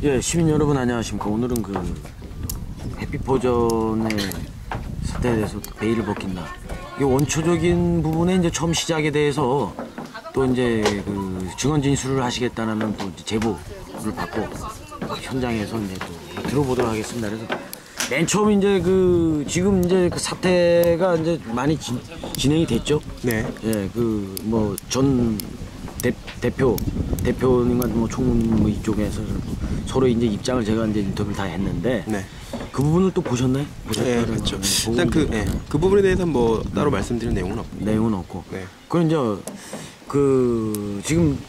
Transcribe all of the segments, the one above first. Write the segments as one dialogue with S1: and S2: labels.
S1: 예, 시민 여러분 안녕하십니까. 오늘은 그 해피포전의 사태에 대해서 베일을 벗긴다. 이 원초적인 부분에 이제 처음 시작에 대해서 또 이제 그 증언 진술을 하시겠다는 또 제보를 받고 현장에서 이제 또 들어보도록 하겠습니다. 그래서 맨 처음 이제 그 지금 이제 그 사태가 이제 많이 진행이 됐죠.
S2: 네.
S1: 예, 그 뭐 전 대표님과 뭐 총무 뭐 이쪽에서 서로 이제 입장을 제가 이제 인터뷰를 다 했는데
S2: 네.
S1: 그 부분을 또 보셨나요?
S2: 네, 그렇죠. 일단 그 부분에 대해서 뭐 따로 말씀드릴 내용은 없고.
S1: 내용은 없고.
S2: 네.
S1: 그럼 이제 그 지금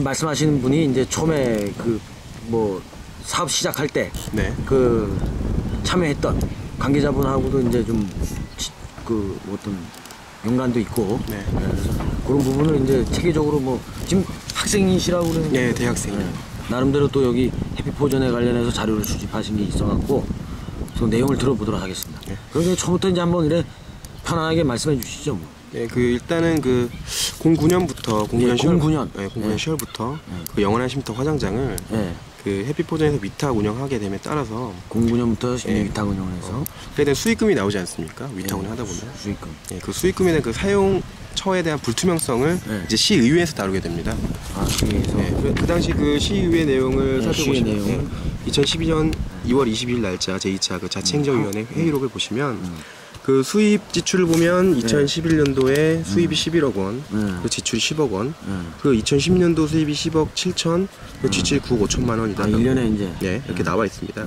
S1: 말씀하시는 분이 이제 처음에 그 뭐 사업 시작할 때
S2: 네.
S1: 그 참여했던 관계자분하고도 이제 좀 그 어떤 연관도 있고.
S2: 네.
S1: 그래서 그런 부분을 이제 체계적으로 뭐 지금 학생이시라고 그러는.
S2: 네, 대학생.
S1: 네. 나름대로 또 여기 해피포전에 관련해서 자료를 수집하신 게 있어갖고 그 내용을 들어보도록 하겠습니다.
S2: 네.
S1: 그러니까 처음부터 이제 한번 이래 편안하게 말씀해 주시죠. 뭐.
S2: 네, 그 일단은 그 09년부터 09년
S1: 09년.
S2: 네, 09년 10월부터 그 영원한 쉼터 화장장을 그 해피포전에서 위탁 운영하게 됨에 따라서
S1: 09년부터 위탁 운영을 해서
S2: 그에 대한 수익금이 나오지 않습니까? 위탁 운영하다 보면
S1: 수익금.
S2: 네, 그 수익금에 대한 그 사용 처에 대한 불투명성을 이제 시의회에서 다루게 됩니다.
S1: 아, 시의회에서.
S2: 네, 그 당시 그 시의회 내용을 살펴보시면
S1: 내용을.
S2: 2012년 2월 20일 날짜 제2차 그 자치행정위원회 회의록을 보시면 그 수입 지출을 보면 2011년도에 수입이 11억 원, 그 지출이 10억 원, 그 2010년도 수입이 10억 7천, 그 지출이 9억 5천만 원이다.
S1: 1년에 이제.
S2: 네, 이렇게 나와 있습니다.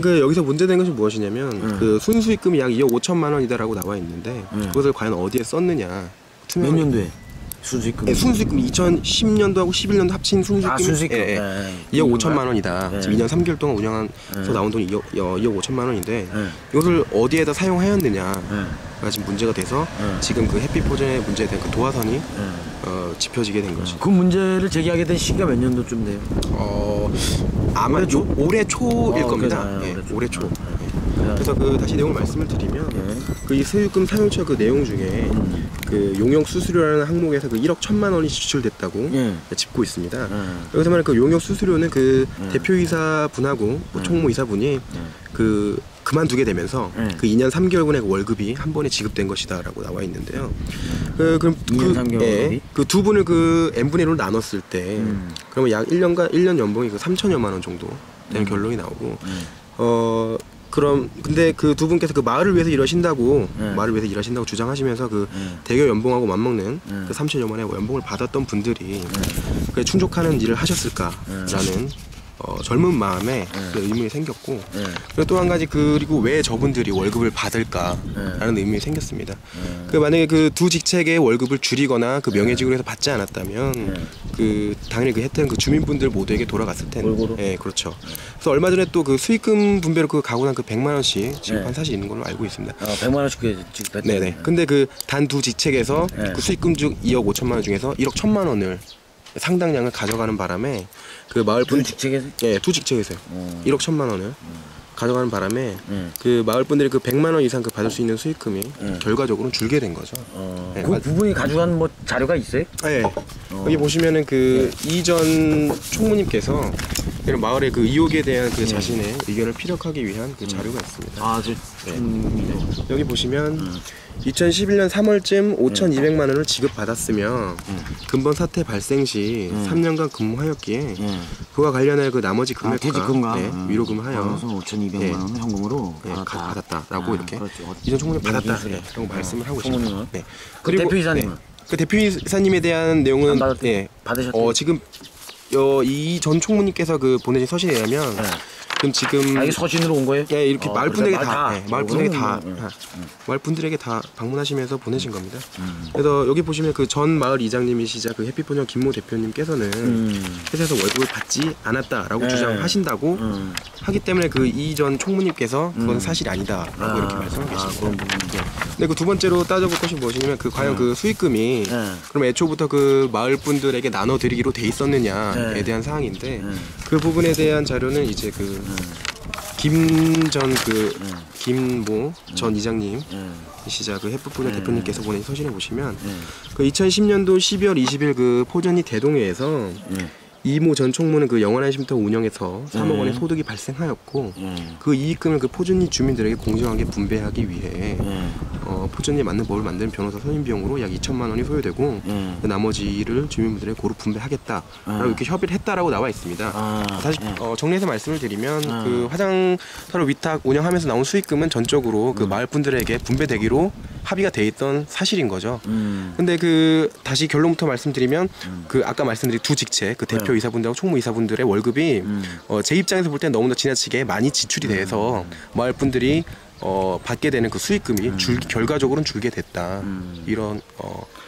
S2: 그 여기서 문제된 것이 무엇이냐면 그 순수익금이 약 2억 5천만 원이다라고 나와 있는데 그것을 과연 어디에 썼느냐.
S1: 몇 년도에? 수익금.
S2: 네, 순수익금이 2010년도하고 11년도 합친 순수익금이
S1: 아, 순수익금.
S2: 2억 5천만 원이다. 지금 2년 3개월 동안 운영해서 나온 돈이 2억 5천만 원인데 이것을 어디에다 사용하였느냐가 지금 문제가 돼서 지금 그 해피포전의 문제에 대한 그 도화선이 짚혀지게 된 거죠.
S1: 그 문제를 제기하게 된 시기가 몇 년도쯤 돼요?
S2: 아마 올해 초일 겁니다.
S1: 그래,
S2: 올해 초. 그래서 그 다시 내용을 말씀을 드리면 그 이 수익금 사용처 그 내용 중에 그 용역 수수료라는 항목에서 그 1억 1천만 원이 지출됐다고 짚고 있습니다. 여기서 말하는 그 용역 수수료는 그 대표이사 분하고 뭐 총무이사 분이 그 그만두게 되면서 그 2년 3개월분의 그 월급이 한 번에 지급된 것이다라고 나와 있는데요. 그럼
S1: 2년 3개월
S2: 그 두 분을 그 n분의 1로 나눴을 때 그러면 약 1년 연봉이 그 3천여만 원 정도 되는 결론이 나오고 그럼 근데 그 두 분께서 그 마을을 위해서 일하신다고 주장하시면서 그 대기업 연봉하고 맞먹는 그 3천여만 원의 연봉을 받았던 분들이 그에 충족하는 일을 하셨을까라는 젊은 마음에 그 의문이 생겼고 그리고 또 한 가지 그리고 왜 저분들이 월급을 받을까라는 의문이 생겼습니다. 그 만약에 그 두 직책의 월급을 줄이거나 그 명예직으로 해서 받지 않았다면 그 당연히 그 혜택은 그 주민분들 모두에게 돌아갔을 텐데.
S1: 골고루?
S2: 네, 그렇죠. 그래서 얼마 전에 또 그 수익금 분배로 그 가고 난 그 100만 원씩 지급한 사실이 있는 걸로 알고 있습니다.
S1: 100만 원씩 지급했죠.
S2: 네네. 근데 그 단 두 직책에서 그 수익금 중 2억 5천만 원 중에서 1억 1천만 원을 상당량을 가져가는 바람에 그 마을 분
S1: 두 직책에서?
S2: 네, 두 직책에서요. 1억 1천만 원을 가져가는 바람에 그 마을 분들이 그 100만 원 이상 그 받을 수 있는 수익금이 결과적으로는 줄게 된 거죠. 네,
S1: 그 부분이 가져간 뭐 자료가 있어요?
S2: 네. 여기 보시면은 그 이전 총무님께서 이런 마을의 그 의혹에 대한 그 자신의 의견을 피력하기 위한 그 자료가 있습니다.
S1: 아,
S2: 여기 보시면 2011년 3월쯤 5,200만 원을 지급받았으며 근본 사태 발생 시 3년간 근무하였기에 그와 관련해 그 나머지 금액과
S1: 퇴직금과
S2: 위로금을 하여
S1: 5,200만 원을 현금으로
S2: 받았다라고 이렇게
S1: 그렇죠.
S2: 이전 총무님 받았다라고 말씀을 하고 있습니다. 네.
S1: 그리고 대표이사님은?
S2: 그 대표이사님에 대한 내용은
S1: 받으셨죠?
S2: 지금 이 전 총무님께서 그 보내신 서신에 의하면 그럼 지금
S1: 이게 서신으로 온 거예요?
S2: 네, 이렇게 마을분들에게
S1: 다
S2: 마을분들에게 다 방문하시면서 보내신 겁니다. 그래서 여기 보시면 그 전 마을 이장님이시자 그 해피포전 김모 대표님께서는 회사에서 월급을 받지 않았다라고 주장하신다고 하기 때문에 그 이전 총무님께서 그건 사실이 아니다라고 이렇게 말씀하고 계십니다. 근데 그 두 번째로 따져볼 것이 무엇이냐면 그 과연 그 수익금이 그럼 애초부터 그 마을 분들에게 나눠드리기로 돼 있었느냐에 대한 사항인데 그 부분에 대한 자료는 이제 그 김모 전 이장님 시자 그 해프포전 대표님께서 보낸 서신을 보시면 그 2010년도 12월 20일 그 포전이 대동회에서 이모 전 총무는 그 영원한 쉼터 운영에서 3억 원의 소득이 발생하였고 그 이익금을 그 포준리 주민들에게 공정하게 분배하기 위해 포준리에 맞는 법을 만드는 변호사 선임 비용으로 약 2천만 원이 소요되고 그 나머지를 주민분들에게 고루 분배하겠다라고 이렇게 협의를 했다라고 나와 있습니다. 다시 정리해서 말씀을 드리면 그 화장터를 위탁 운영하면서 나온 수익금은 전적으로 그 마을 분들에게 분배되기로 합의가 돼 있던 사실인 거죠. 근데 그 다시 결론부터 말씀드리면 그 아까 말씀드린 두 직책 그 대표 이사분들하고 총무 이사분들의 월급이 제 입장에서 볼 땐 너무나 지나치게 많이 지출이 돼서 마을 분들이 받게 되는 그 수익금이 결과적으로는 줄게 됐다. 이런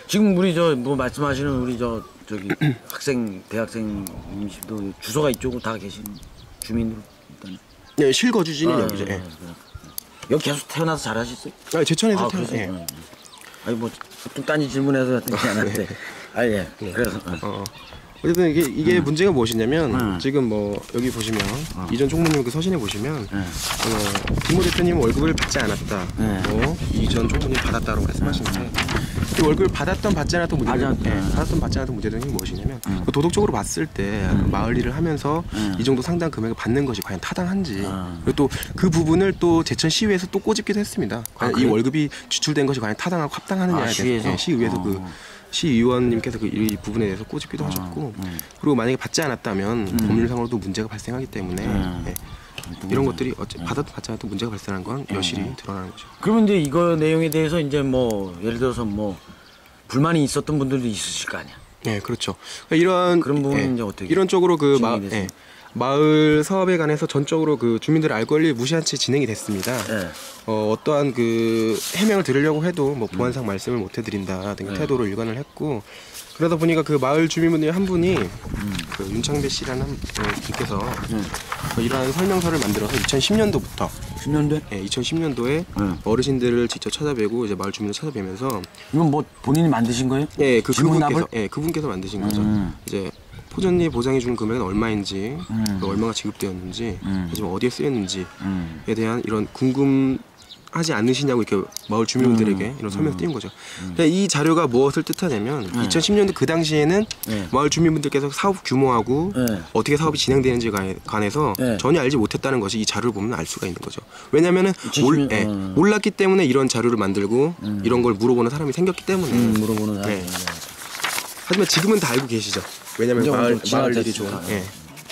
S1: 지금 우리 저 뭐 말씀하시는 우리 저기 학생 대학생님도 주소가 이쪽으로 다 계신 주민으로 일단.
S2: 네, 실거주지는 여기죠. 예.
S1: 여기 계속 태어나서 잘하셨어요?
S2: 제천에서
S1: 그러세요?
S2: 예.
S1: 아니 뭐 보통 딴지 질문해서 하지 않았는데. 예. 그래서.
S2: 어쨌든 이게 문제가 무엇이냐면 지금 뭐 여기 보시면 이전 총무님 그 서신에 보시면 김모 대표님은 월급을 받지 않았다. 이전 총무님 받았다고 말씀하시는데 그 월급을 받았던 받지 않았던 문제 등이 무엇이냐면 도덕적으로 봤을 때 마을 일을 하면서 이 정도 상당 금액을 받는 것이 과연 타당한지 그리고 또 그 부분을 또 제천시의회에서 또 꼬집기도 했습니다. 과연 이 월급이 지출된 것이 과연 타당하고 합당하느냐에 대해서 시의회에서 그 시의원님께서 이 부분에 대해서 꼬집기도 하셨고 그리고 만약에 받지 않았다면 법률상으로도 문제가 발생하기 때문에 이런 것들이 받아도 받지 않아도 문제가 발생하는 건 여실히 드러나는 거죠.
S1: 그러면 이제 이거 내용에 대해서 이제 뭐 예를 들어서 뭐 불만이 있었던 분들도 있으실 거 아니야.
S2: 네, 그렇죠. 그러니까
S1: 그런 부분은 이제 어떻게
S2: 이런 쪽으로 그 마을 사업에 관해서 전적으로 그 주민들의 알 권리 무시한 채 진행이 됐습니다. 어떠한 그 해명을 들으려고 해도 뭐 보안상 말씀을 못 해드린다든가 태도로 일관을 했고 그러다 보니까 그 마을 주민분들 한 분이 그 윤창배 씨라는 분께서 이러한 설명서를 만들어서 2010년도부터
S1: 10년도에?
S2: 네, 2010년도에 어르신들을 직접 찾아뵈고 이제 마을 주민을 찾아뵈면서
S1: 이건 뭐 본인이 만드신 거예요?
S2: 예, 그분께서 만드신 거죠. 이제 포전리 보장해 주는 금액은 얼마인지, 얼마가 지급되었는지, 하지만 어디에 쓰였는지에 대한 이런 궁금하지 않으시냐고 이렇게 마을 주민들에게 이런 설명을 띄운 거죠. 이 자료가 무엇을 뜻하냐면 2010년도 그 당시에는 마을 주민분들께서 사업 규모하고 어떻게 사업이 진행되는지에 관해서 전혀 알지 못했다는 것이 이 자료를 보면 알 수가 있는 거죠. 왜냐하면은 몰랐기 때문에 이런 자료를 만들고 이런 걸 물어보는 사람이 생겼기 때문에
S1: 물어보는 사람이
S2: 하지만 지금은 다 알고 계시죠. 왜냐하면 마을 일이 좀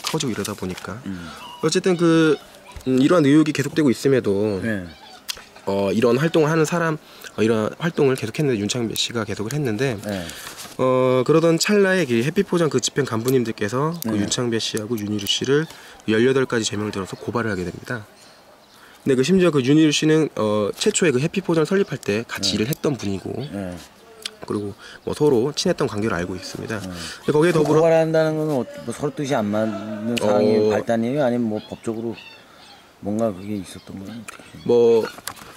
S2: 커지고 이러다 보니까 어쨌든 그 이러한 의혹이 계속되고 있음에도 이런 활동을 하는 사람 이런 활동을 계속했는데 윤창배 씨가 계속을 했는데 그러던 찰나에 해피포장 그 집행 간부님들께서 그 윤창배 씨하고 윤희루 씨를 18가지 제명을 들어서 고발을 하게 됩니다. 근데 그 심지어 그 윤희루 씨는 최초에 그 해피포장을 설립할 때 같이 일을 했던 분이고 그리고 뭐 서로 친했던 관계를 알고 있습니다. 거기에 더불어
S1: 고발한다는 건 뭐 서로 뜻이 안 맞는 상황이 발단이에요? 아니면 뭐 법적으로 뭔가 그게 있었던 거예요?
S2: 뭐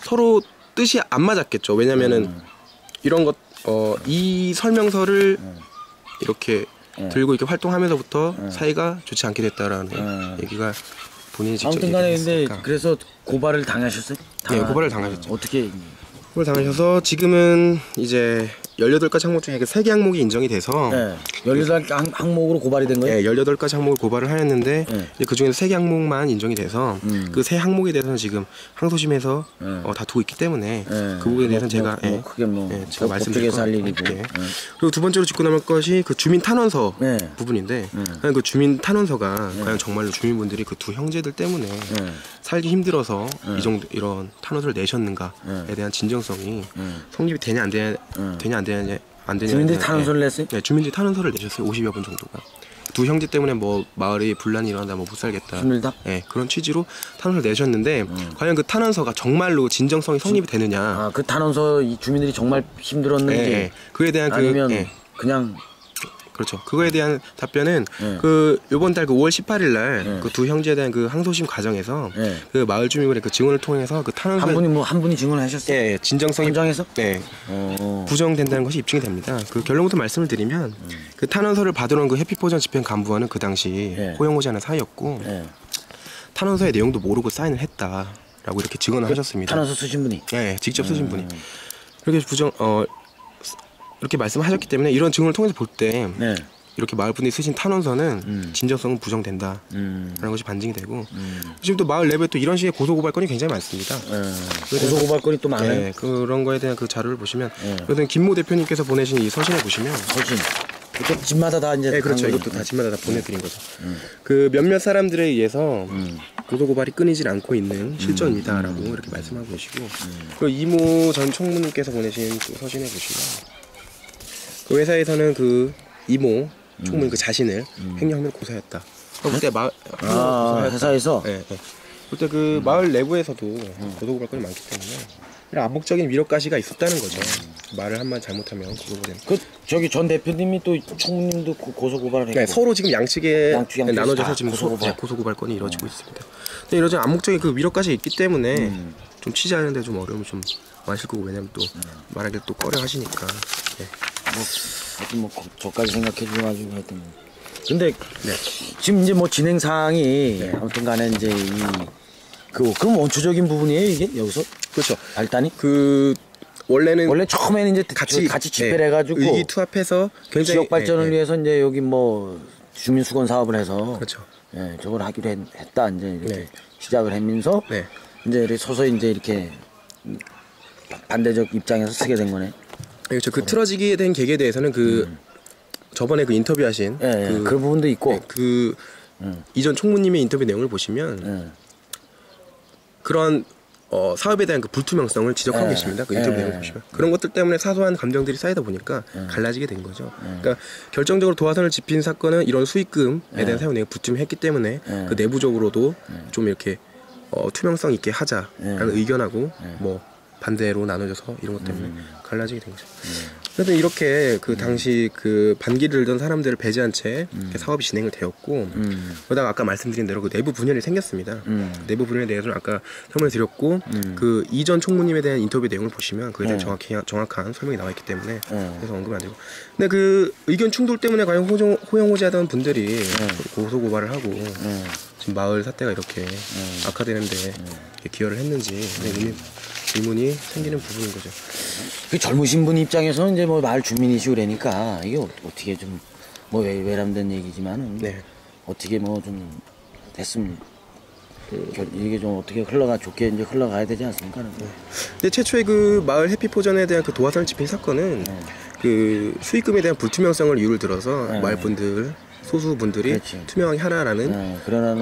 S2: 서로 뜻이 안 맞았겠죠. 왜냐면은 이런 것 이 설명서를 이렇게 들고 이렇게 활동하면서부터 사이가 좋지 않게 됐다라는 얘기가 본인이 직접
S1: 아무튼간에 근데
S2: 얘기했으니까.
S1: 그래서 고발을 당하셨어요?
S2: 네, 고발을 당하셨죠.
S1: 어떻게?
S2: 고발 당하셔서 지금은 이제 18가지 항목 중에 그 3개 항목이 인정이 돼서
S1: 18 항목으로 고발이 된 거예요?
S2: 네, 18가지 항목을 고발을 하였는데 이제 그 중에서 3개 항목만 인정이 돼서 그 3 항목에 대해서는 지금 항소심에서 다투고 있기 때문에 그 부분에 대해서는 제가
S1: 크게
S2: 제가 말씀드릴
S1: 법쪽에서 할 일이고.
S2: 그리고 두 번째로 짚고 넘을 것이 그 주민 탄원서 부분인데 과연 그 주민 탄원서가 과연 정말로 주민분들이 그 두 형제들 때문에 살기 힘들어서 이 정도 이런 탄원서를 내셨는가에 대한 진정성이 성립이 되냐 안 되냐
S1: 주민들이 탄원서를 냈어요?
S2: 네, 주민들이 탄원서를 내셨어요. 50여 분 정도가. 두 형제 때문에 뭐 마을이 분란이 일어난다 뭐 못 살겠다.
S1: 주민다?
S2: 네, 그런 취지로 탄원서를 내셨는데 과연 그 탄원서가 정말로 진정성이 성립이 되느냐.
S1: 그 탄원서 이 주민들이 정말 힘들었는지
S2: 그에 대한
S1: 아니면 그냥
S2: 그렇죠. 그거에 대한 답변은 그 요번 달 그 5월 18일 날 그 두 형제에 대한 그 항소심 과정에서 그 마을 주민들의 그 증언을 통해서 그 탄원서
S1: 한 분이 증언을 하셨어요?
S2: 진정성이
S1: 현장에서?
S2: 부정된다는 것이 입증이 됩니다. 그 결론부터 말씀을 드리면 그 탄원서를 받으러 온 그 해피포장 집행 간부와는 그 당시 호영호지 않은 사이였고 탄원서의 내용도 모르고 사인을 했다라고 이렇게 증언을 하셨습니다.
S1: 탄원서 쓰신 분이?
S2: 네, 직접 쓰신 분이. 그렇게 이렇게 말씀하셨기 때문에 이런 증언을 통해서 볼 때 이렇게 마을 분들이 쓰신 탄원서는 진정성은 부정된다라는 것이 반증이 되고 지금 또 마을 내부에 또 이런 식의 고소고발건이 굉장히 많습니다.
S1: 고소고발건이 또 많아요.
S2: 네, 그런 거에 대한 그 자료를 보시면 그래서 김모 대표님께서 보내신 이 서신을 보시면
S1: 서신 이렇게 집마다 다 이제
S2: 네, 그렇죠. 이것도 다 집마다 다 보내드린 거죠. 그 몇몇 사람들에 의해서 고소고발이 끊이질 않고 있는 실정이다라고 이렇게 말씀하고 계시고 그 이모 전 총무님께서 보내신 그 서신에 보시면 그 회사에서는 그 이모 총무님 그 자신을 횡령을 고소했다. 그때
S1: 회사에서
S2: 네, 네. 그때 그 마을 내부에서도 고소고발건이 많기 때문에 이런 암묵적인 위력가시가 있었다는 거죠. 말을 한마디 잘못하면 고소고발되는.
S1: 그 저기 전 대표님이 또 총무님도 고소고발을 했고.
S2: 네, 서로 지금 양측에
S1: 양측
S2: 나눠져서 지금 고소고발건이 이루어지고 있습니다. 근데 이런 암묵적인 그 위력가시 있기 때문에 좀 취재하는데 좀 어려움을 좀 많으실 거고 왜냐면 또 말하기 또 꺼려 하시니까. 네.
S1: 뭐 하여튼 뭐 저까지 생각해 주셔가지고 하여튼 뭐. 근데 지금 이제 뭐 진행 사항이 아무튼간에 이제 그럼 원초적인 부분이에요 이게 여기서?
S2: 그렇죠.
S1: 발단이?
S2: 그 원래
S1: 처음에는 이제 같이 집회를 해가지고
S2: 의기투합해서 굉장히
S1: 지역 발전을 위해서 이제 여기 뭐 주민 수건 사업을 해서
S2: 그렇죠.
S1: 저걸 하기로 했다 이제 이렇게 시작을 하면서 이제 이렇게 서서히 이제 이렇게 반대적 입장에서 쓰게 된 거네.
S2: 그렇죠. 그 틀어지게 된 계기에 대해서는 그 저번에 그 인터뷰하신
S1: 그런 부분도 있고
S2: 그 이전 총무님의 인터뷰 내용을 보시면 그런 사업에 대한 그 불투명성을 지적하고 계십니다. 그 인터뷰 내용을 보시면 그런 것들 때문에 사소한 감정들이 쌓이다 보니까 갈라지게 된 거죠. 그러니까 결정적으로 도화선을 집힌 사건은 이런 수익금에 대한 사용 내용이 불투명했기 때문에 그 내부적으로도 좀 이렇게 투명성 있게 하자라는 의견하고 뭐 반대로 나눠져서 이런 것 때문에 갈라지게 된 거죠. 그래서 이렇게 그 당시 그 반기를 들던 사람들을 배제한 채 사업이 진행을 되었고 그러다가 아까 말씀드린 대로 그 내부 분열이 생겼습니다. 내부 분열에 대해서는 아까 설명을 드렸고 그 이전 총무님에 대한 인터뷰 내용을 보시면 그에 대한 정확한 설명이 나와 있기 때문에 그래서 언급이 안 되고 근데 그 의견 충돌 때문에 과연 호영호재하던 분들이 고소고발을 하고 지금 마을 사태가 이렇게 악화되는데 기여를 했는지 의문이 생기는 부분인 거죠.
S1: 그 젊으신 분 입장에서는 이제 뭐 마을 주민이시고 그러니까 이게 어떻게 좀 뭐 외람된 얘기지만은 어떻게 뭐 좀 됐으면 이게 좀 어떻게 좋게 이제 흘러가야 되지 않습니까?
S2: 근데 최초의 그 마을 해피포전에 대한 그 도화선을 집힌 사건은 그 수익금에 대한 불투명성을 이유를 들어서 마을 분들 소수분들이 투명하게 하라라는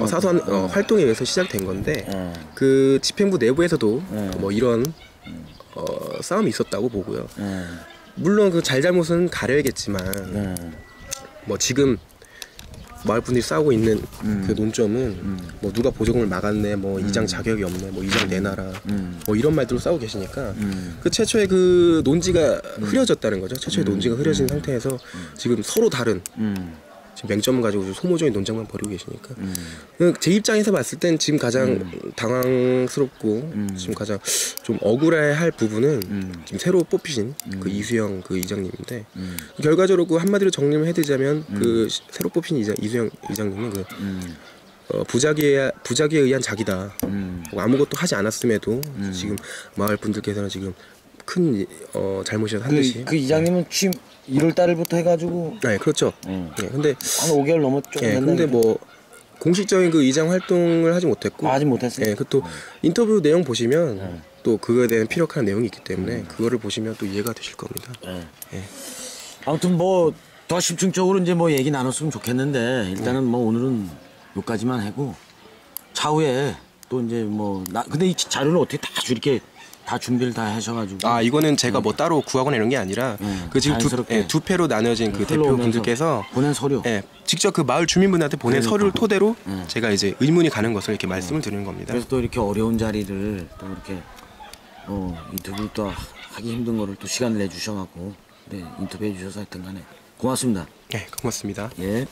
S2: 사소한 활동에 의해서 시작된 건데 그 집행부 내부에서도 뭐 이런 싸움이 있었다고 보고요. 물론 그 잘잘못은 가려야겠지만 뭐 지금 마을 분들이 싸우고 있는 그 논점은 뭐 누가 보조금을 막았네, 뭐 이장 자격이 없네, 뭐 이장 내놔라, 뭐 이런 말들로 싸우고 계시니까 그 최초의 그 논지가 흐려졌다는 거죠. 최초의 논지가 흐려진 상태에서 지금 서로 다른 지금 맹점을 가지고 소모적인 논쟁만 벌이고 계시니까 제 입장에서 봤을 땐 지금 가장 당황스럽고 지금 가장 좀 억울해할 부분은 지금 새로 뽑히신 그 이수영 그 이장님인데 결과적으로 그 한마디로 정리를 해드리자면 그 새로 뽑힌 이수영 이장님은 그 부작위에 의한 자기다. 아무것도 하지 않았음에도 지금 마을 분들께서는 지금 큰 잘못이라서 한 듯이
S1: 그 이장님은 취임 1월 달부터 해가지고
S2: 네 그렇죠. 근데
S1: 한 5개월 넘었죠.
S2: 근데 뭐 공식적인 그 이장 활동을 하지 못했고
S1: 하지 못했어요.
S2: 그또 인터뷰 내용 보시면 또 그거에 대한 피력한 내용이 있기 때문에 그거를 보시면 또 이해가 되실 겁니다.
S1: 아무튼 뭐 더 심층적으로 이제 뭐 얘기 나눴으면 좋겠는데 일단은 뭐 오늘은 여기까지만 하고 차후에 또 이제 뭐 근데 이 자료를 어떻게 이렇게 다 준비를 다 하셔가지고
S2: 이거는 제가 뭐 따로 구하거나 이런 게 아니라 그 지금 두 패로 나눠진 그 대표분들께서
S1: 보낸 서류
S2: 직접 그 마을 주민분들한테 보낸 서류를 토대로 제가 이제 의문이 가는 것을 이렇게 말씀을 드리는 겁니다.
S1: 그래서 또 이렇게 어려운 자리를 또 이렇게 인터뷰를 또 하기 힘든 거를 또 시간을 내주셔갖고 인터뷰해 주셔서 하여튼 간에 고맙습니다.
S2: 네 고맙습니다.
S1: 예.